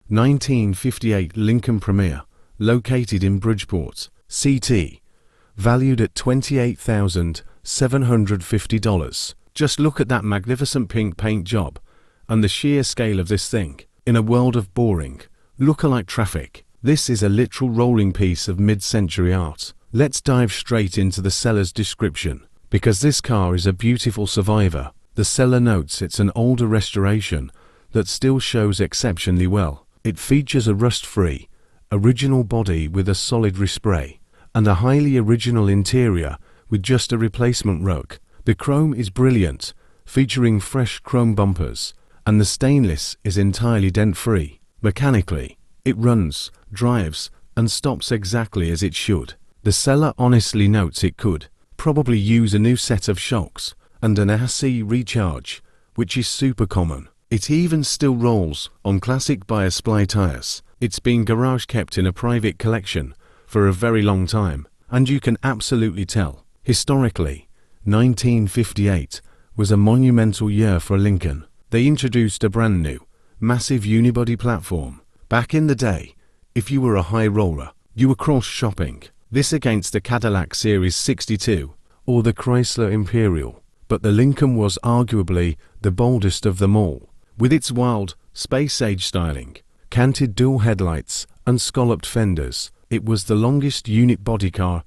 1958 Lincoln Premier, located in Bridgeport, CT, valued at $28,750. Just look at that magnificent pink paint job and the sheer scale of this thing. In a world of boring, look-alike traffic, this is a literal rolling piece of mid-century art. Let's dive straight into the seller's description, because this car is a beautiful survivor. The seller notes it's an older restoration that still shows exceptionally well. It features a rust-free, original body with a solid respray, and a highly original interior with just a replacement rug. The chrome is brilliant, featuring fresh chrome bumpers, and the stainless is entirely dent-free. Mechanically, it runs, drives, and stops exactly as it should. The seller honestly notes it could probably use a new set of shocks and an AC recharge, which is super common. It even still rolls on classic bias-ply tires. It's been garage kept in a private collection for a very long time, and you can absolutely tell. Historically, 1958 was a monumental year for Lincoln. They introduced a brand new, massive unibody platform. Back in the day, if you were a high roller, you were cross-shopping this against the Cadillac Series 62 or the Chrysler Imperial. But the Lincoln was arguably the boldest of them all. With its wild, space-age styling, canted dual headlights, and scalloped fenders, it was the longest unit body car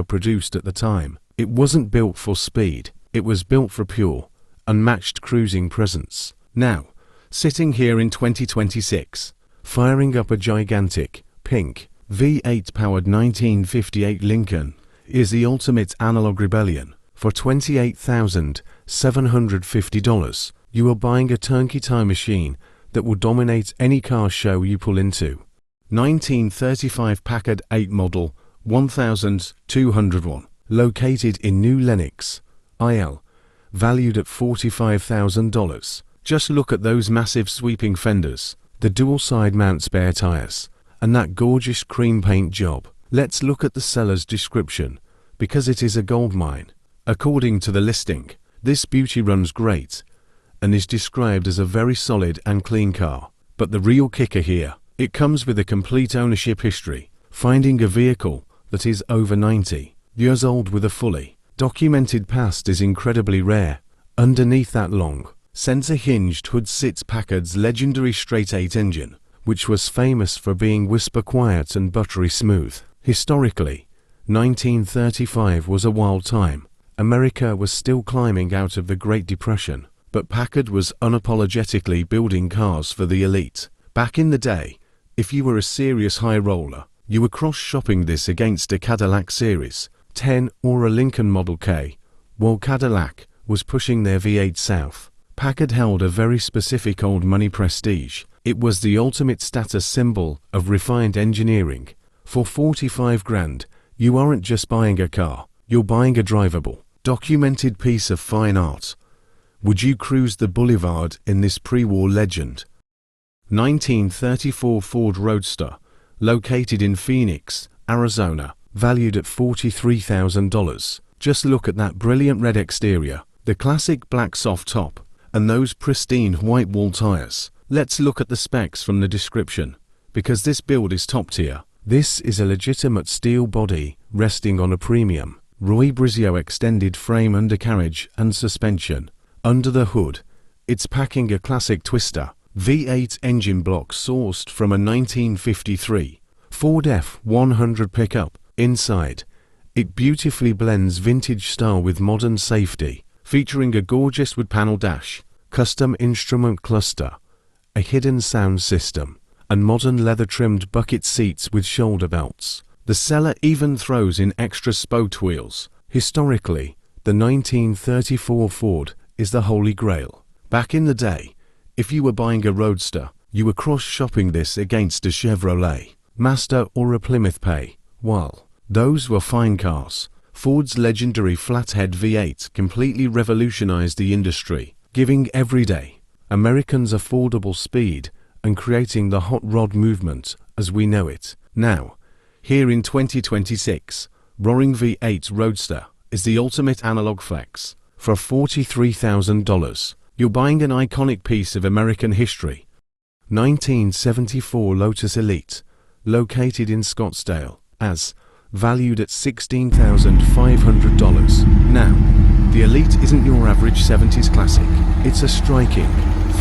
produced at the time. It wasn't built for speed, it was built for pure, unmatched cruising presence. Now, sitting here in 2026, firing up a gigantic, pink, V8-powered 1958 Lincoln is the ultimate analog rebellion. For $28,750, you are buying a turnkey time machine that will dominate any car show you pull into. 1935 Packard 8 Model 1201, located in New Lenox, IL, valued at $45,000. Just look at those massive sweeping fenders, the dual side mount spare tires, and that gorgeous cream paint job. Let's look at the seller's description, because it is a goldmine. According to the listing, this beauty runs great and is described as a very solid and clean car. But the real kicker here, it comes with a complete ownership history. Finding a vehicle that is over 90 years old with a fully documented past is incredibly rare. Underneath that long, center-hinged hood sits Packard's legendary straight-8 engine, which was famous for being whisper-quiet and buttery smooth. Historically, 1935 was a wild time. America was still climbing out of the Great Depression, but Packard was unapologetically building cars for the elite. Back in the day, if you were a serious high roller, you were cross-shopping this against a Cadillac Series 10 or a Lincoln Model K, while Cadillac was pushing their V8 south. Packard held a very specific old money prestige. It was the ultimate status symbol of refined engineering. For 45 grand, you aren't just buying a car, you're buying a drivable, documented piece of fine art. Would you cruise the boulevard in this pre-war legend? 1934 Ford Roadster, located in Phoenix, Arizona, valued at $43,000. Just look at that brilliant red exterior, the classic black soft top, and those pristine white wall tires. Let's look at the specs from the description, because this build is top tier. This is a legitimate steel body resting on a premium Roy Brizio extended frame undercarriage and suspension. Under the hood, it's packing a classic twister V8 engine block sourced from a 1953 Ford F100 pickup. Inside, it beautifully blends vintage style with modern safety, featuring a gorgeous wood panel dash, custom instrument cluster, a hidden sound system, and modern leather-trimmed bucket seats with shoulder belts. The seller even throws in extra spoked wheels. Historically, the 1934 Ford is the holy grail. Back in the day, if you were buying a Roadster, you were cross-shopping this against a Chevrolet, Master or a Plymouth Pay. While those were fine cars, Ford's legendary flathead V8 completely revolutionized the industry, giving everyday Americans affordable speed and creating the hot rod movement as we know it. Now, here in 2026, roaring V8 Roadster is the ultimate analog flex. For $43,000, you're buying an iconic piece of American history. 1974 Lotus Elite, located in Scottsdale, as valued at $16,500. Now, the Elite isn't your average 70s classic. It's a striking,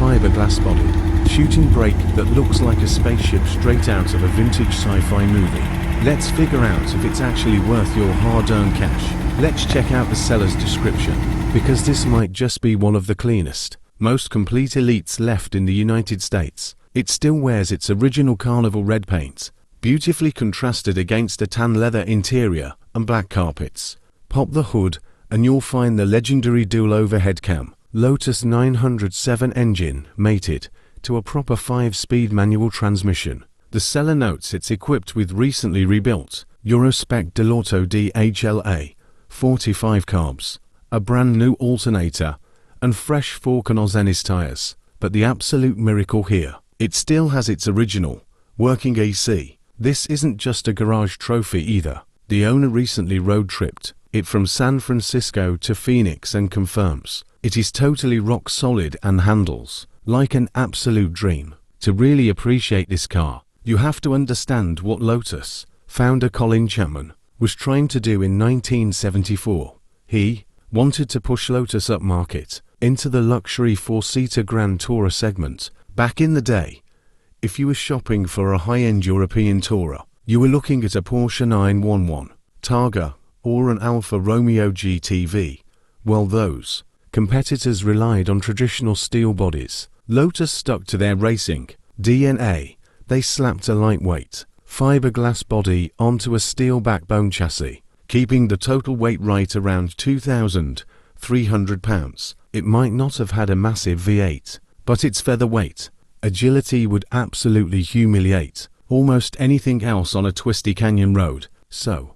fiberglass-bodied, shooting brake that looks like a spaceship straight out of a vintage sci-fi movie. Let's figure out if it's actually worth your hard-earned cash. Let's check out the seller's description, because this might just be one of the cleanest, most complete Elites left in the United States. It still wears its original carnival red paint, beautifully contrasted against a tan leather interior and black carpets. Pop the hood and you'll find the legendary dual overhead cam Lotus 907 engine mated to a proper 5-speed manual transmission. The seller notes it's equipped with recently rebuilt Eurospec Delauto DHLA 45 carbs, a brand new alternator, and fresh Falcon Zenith tires. But the absolute miracle here, it still has its original working AC. This isn't just a garage trophy either. The owner recently road-tripped it from San Francisco to Phoenix and confirms it is totally rock solid and handles like an absolute dream. To really appreciate this car, you have to understand what Lotus founder Colin Chapman was trying to do in 1974. He wanted to push Lotus upmarket into the luxury 4-seater Grand Tourer segment. Back in the day, if you were shopping for a high-end European Tourer, you were looking at a Porsche 911, Targa, or an Alfa Romeo GTV. Well, those competitors relied on traditional steel bodies. Lotus stuck to their racing DNA. They slapped a lightweight, fiberglass body onto a steel backbone chassis, keeping the total weight right around 2,300 pounds. It might not have had a massive V8, but its featherweight agility would absolutely humiliate almost anything else on a twisty canyon road. So,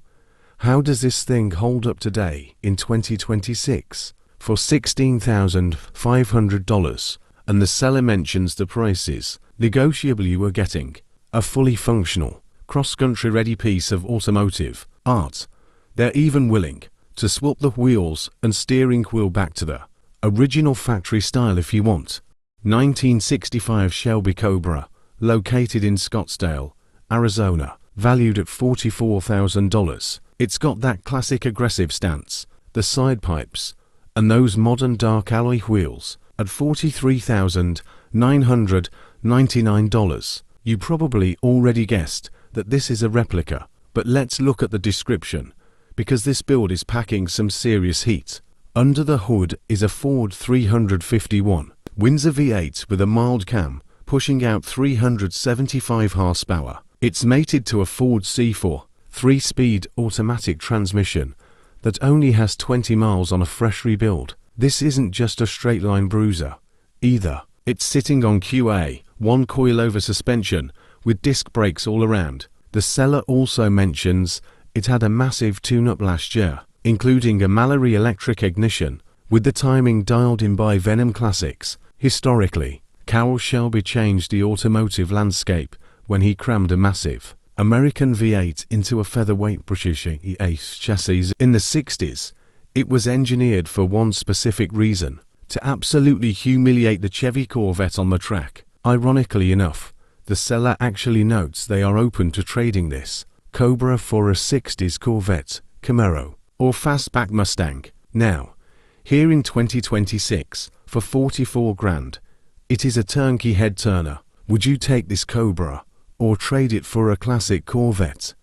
how does this thing hold up today in 2026? For $16,500, and the seller mentions the prices negotiable, you are getting a fully functional, cross-country ready piece of automotive art. They're even willing to swap the wheels and steering wheel back to the original factory style if you want. 1965 Shelby Cobra, located in Scottsdale, Arizona, valued at $44,000. It's got that classic aggressive stance, the side pipes, and those modern dark alloy wheels at $43,999. You probably already guessed that this is a replica, but let's look at the description, because this build is packing some serious heat. Under the hood is a Ford 351 Windsor V8 with a mild cam, pushing out 375 horsepower. It's mated to a Ford C4 3-speed automatic transmission that only has 20 miles on a fresh rebuild. This isn't just a straight-line bruiser either. It's sitting on QA, one coil-over suspension with disc brakes all around. The seller also mentions it had a massive tune-up last year, including a Mallory electric ignition, with the timing dialed in by Venom Classics. Historically, Carroll Shelby changed the automotive landscape when he crammed a massive American V8 into a featherweight British E8 chassis in the 60s. It was engineered for one specific reason: to absolutely humiliate the Chevy Corvette on the track. Ironically enough, the seller actually notes they are open to trading this Cobra for a 60s Corvette, Camaro, or fastback Mustang. Now, here in 2026, for 44 grand, it is a turnkey head turner. Would you take this Cobra or trade it for a classic Corvette?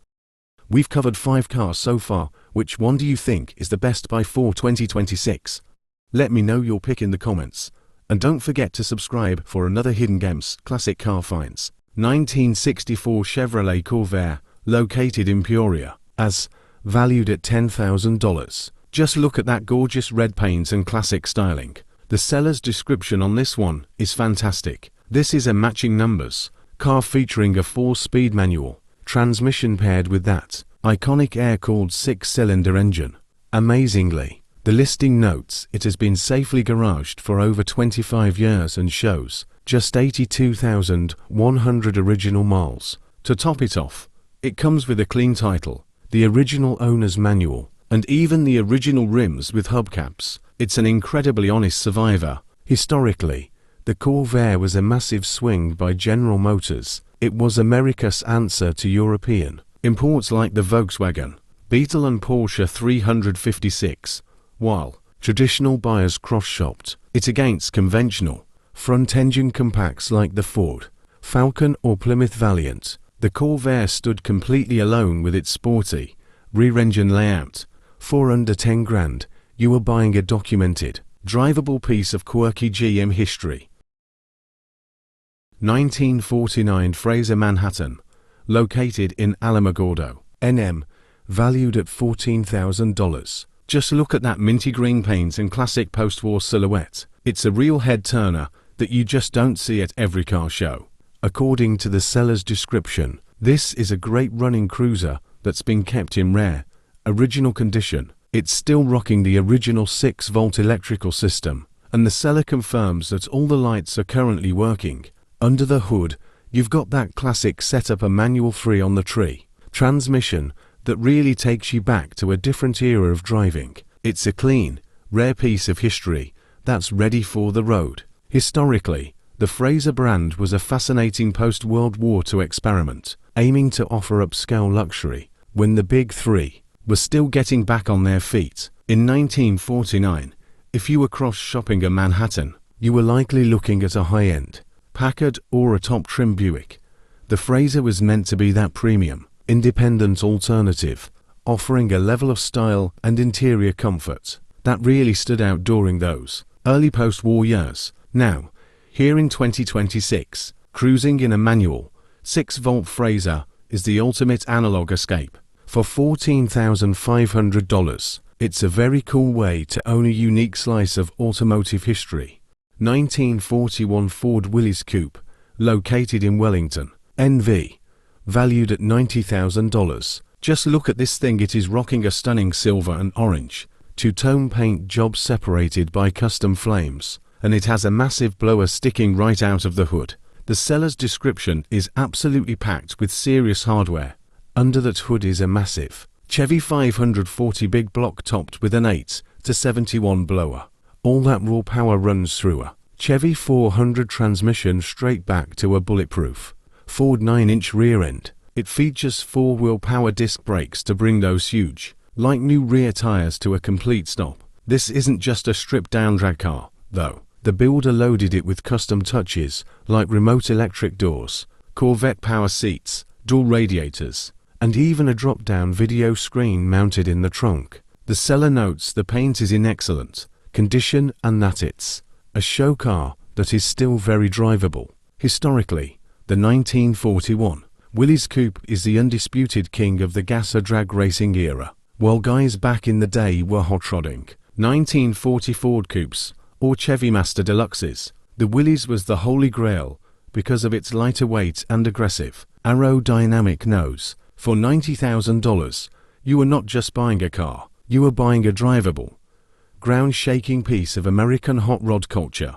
We've covered 5 cars so far. Which one do you think is the best buy for 2026? Let me know your pick in the comments. And don't forget to subscribe for another Hidden Gems classic car finds. 1964 Chevrolet Corvair, located in Peoria, as valued at $10,000. Just look at that gorgeous red paint and classic styling. The seller's description on this one is fantastic. This is a matching numbers car featuring a 4-speed manual transmission paired with that iconic air-cooled 6-cylinder engine. Amazingly, the listing notes it has been safely garaged for over 25 years and shows just 82,100 original miles. To top it off, it comes with a clean title, the original owner's manual, and even the original rims with hubcaps. It's an incredibly honest survivor. Historically, The Corvair was a massive swing by General Motors. It was America's answer to European imports like the Volkswagen, Beetle and Porsche 356, while traditional buyers cross-shopped it against conventional front-engine compacts like the Ford Falcon or Plymouth Valiant. The Corvair stood completely alone with its sporty rear-engine layout. For under 10 grand, you were buying a documented, drivable piece of quirky GM history. 1949 Fraser Manhattan, located in Alamogordo, NM, valued at $14,000. Just look at that minty green paint and classic post-war silhouette. It's a real head-turner that you just don't see at every car show. According to the seller's description, this is a great running cruiser that's been kept in rare, original condition. It's still rocking the original 6-volt electrical system, and the seller confirms that all the lights are currently working. Under the hood, you've got that classic setup, a manual free on the tree transmission that really takes you back to a different era of driving. It's a clean, rare piece of history that's ready for the road. Historically, the Fraser brand was a fascinating post-World War II experiment, aiming to offer upscale luxury when the Big Three were still getting back on their feet. In 1949, if you were cross-shopping a Manhattan, you were likely looking at a high-end Packard or a top-trim Buick. The Fraser was meant to be that premium, independent alternative, offering a level of style and interior comfort that really stood out during those early post-war years. Now, here in 2026, cruising in a manual 6-volt Fraser is the ultimate analog escape. For $14,500, it's a very cool way to own a unique slice of automotive history. 1941 Ford Willys Coupe, located in Wellington, NV, valued at $90,000. Just look at this thing. It is rocking a stunning silver and orange two-tone paint job separated by custom flames, and it has a massive blower sticking right out of the hood. The seller's description is absolutely packed with serious hardware. Under that hood is a massive Chevy 540 big block topped with an 8-71 blower. All that raw power runs through a Chevy 400 transmission straight back to a bulletproof Ford 9-inch rear end. It features 4-wheel power disc brakes to bring those huge, like-new rear tires to a complete stop. This isn't just a stripped-down drag car, though. The builder loaded it with custom touches like remote electric doors, Corvette power seats, dual radiators, and even a drop-down video screen mounted in the trunk. The seller notes the paint is in excellent condition and that it's a show car that is still very drivable. Historically, the 1941 Willys Coupe is the undisputed king of the gasser drag racing era. While guys back in the day were hot rodding 1940 Ford Coupes or Chevy Master Deluxes, the Willys was the holy grail because of its lighter weight and aggressive aerodynamic nose. For $90,000, you were not just buying a car, you were buying a drivable, ground-shaking piece of American hot rod culture.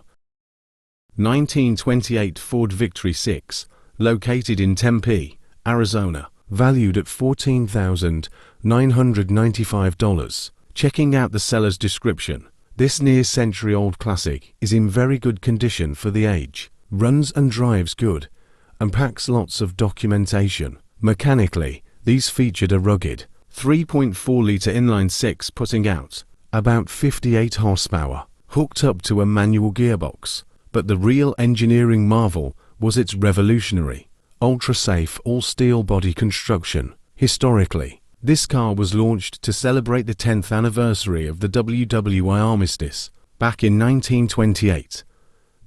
1928 Ford Victory 6, located in Tempe, Arizona, valued at $14,995. Checking out the seller's description, this near-century-old classic is in very good condition for the age, runs and drives good, and packs lots of documentation. Mechanically, these featured a rugged 3.4-litre inline-six putting out about 58 horsepower, hooked up to a manual gearbox. But the real engineering marvel was its revolutionary, ultra-safe all-steel body construction. Historically, this car was launched to celebrate the 10th anniversary of the WWI armistice back in 1928.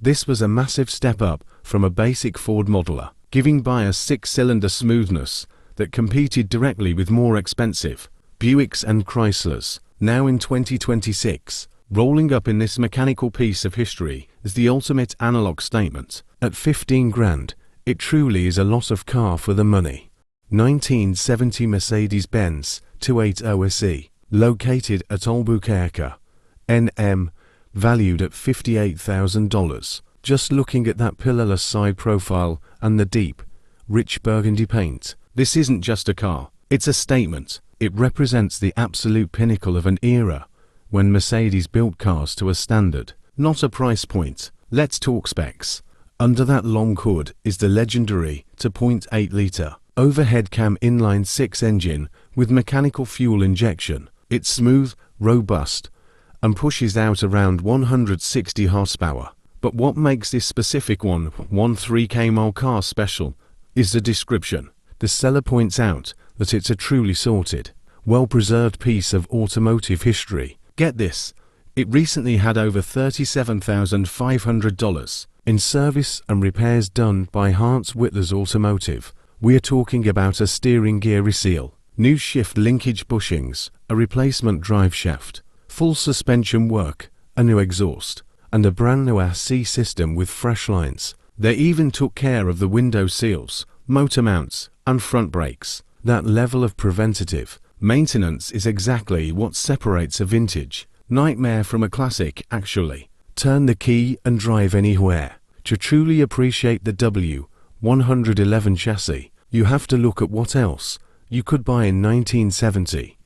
This was a massive step up from a basic Ford modeler, giving buyers 6-cylinder smoothness that competed directly with more expensive Buicks and Chryslers. Now in 2026, rolling up in this mechanical piece of history is the ultimate analog statement. At 15 grand, it truly is a lot of car for the money. 1970 Mercedes-Benz 280 SE, located at Albuquerque, NM, valued at $58,000. Just looking at that pillarless side profile and the deep, rich burgundy paint, this isn't just a car, it's a statement. It represents the absolute pinnacle of an era when Mercedes built cars to a standard, not a price point. Let's talk specs. Under that long hood is the legendary 2.8 litre overhead cam inline-6 engine with mechanical fuel injection. It's smooth, robust, and pushes out around 160 horsepower. But what makes this specific 1.3 mile car special is the description. The seller points out that it's a truly sorted, well-preserved piece of automotive history. Get this, it recently had over $37,500 in service and repairs done by Hans Whitler's Automotive. We're talking about a steering gear reseal, new shift linkage bushings, a replacement drive shaft, full suspension work, a new exhaust, and a brand new AC system with fresh lines. They even took care of the window seals, motor mounts, and front brakes. That level of preventative maintenance is exactly what separates a vintage nightmare from a classic, actually. Turn the key and drive anywhere. To truly appreciate the W111 chassis, you have to look at what else you could buy in 1970.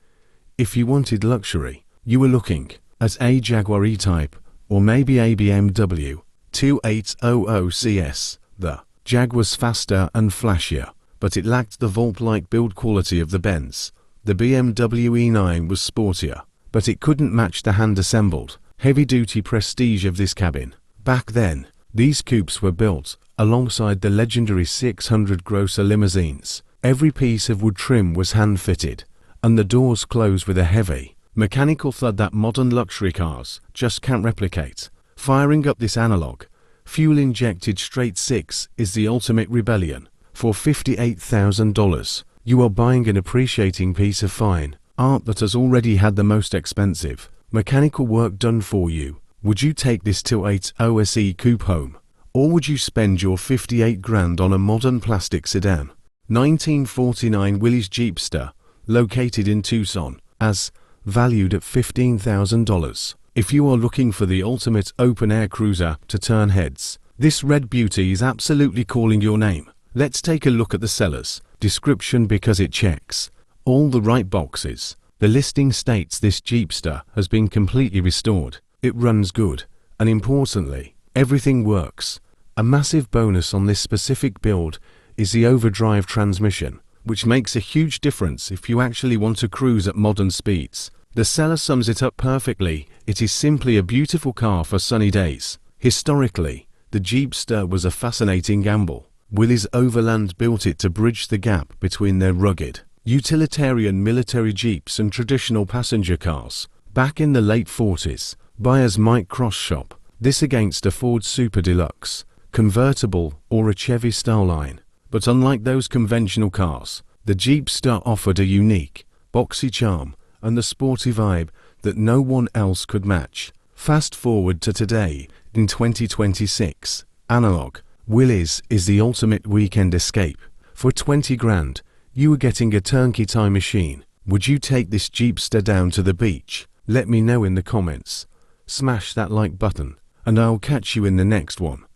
If you wanted luxury, you were looking at a Jaguar E-Type or maybe a BMW 2800 CS. The Jag was faster and flashier, but it lacked the vault-like build quality of the Benz. The BMW E9 was sportier, but it couldn't match the hand-assembled, heavy-duty prestige of this cabin. Back then, these coupes were built alongside the legendary 600 Grosser limousines. Every piece of wood trim was hand-fitted, and the doors closed with a heavy, mechanical thud that modern luxury cars just can't replicate. Firing up this analog, fuel-injected straight six is the ultimate rebellion. For $58,000, you are buying an appreciating piece of fine art that has already had the most expensive mechanical work done for you. Would you take this 280 SE coupe home? Or would you spend your 58 grand on a modern plastic sedan? 1949 Willys Jeepster, located in Tucson, as valued at $15,000. If you are looking for the ultimate open-air cruiser to turn heads, this red beauty is absolutely calling your name. Let's take a look at the seller's description because it checks all the right boxes. The listing states this Jeepster has been completely restored. It runs good, and importantly, everything works. A massive bonus on this specific build is the overdrive transmission, which makes a huge difference if you actually want to cruise at modern speeds. The seller sums it up perfectly. It is simply a beautiful car for sunny days. Historically, the Jeepster was a fascinating gamble. Willys Overland built it to bridge the gap between their rugged, utilitarian military Jeeps and traditional passenger cars. Back in the late 40s, buyers might cross-shop this against a Ford Super Deluxe, convertible, or a Chevy Starline. But unlike those conventional cars, the Jeepster offered a unique, boxy charm and the sporty vibe that no one else could match. Fast forward to today, in 2026, analog Willys is the ultimate weekend escape. For 20 grand, you are getting a turnkey time machine. Would you take this Jeepster down to the beach? Let me know in the comments. Smash that like button, and I'll catch you in the next one.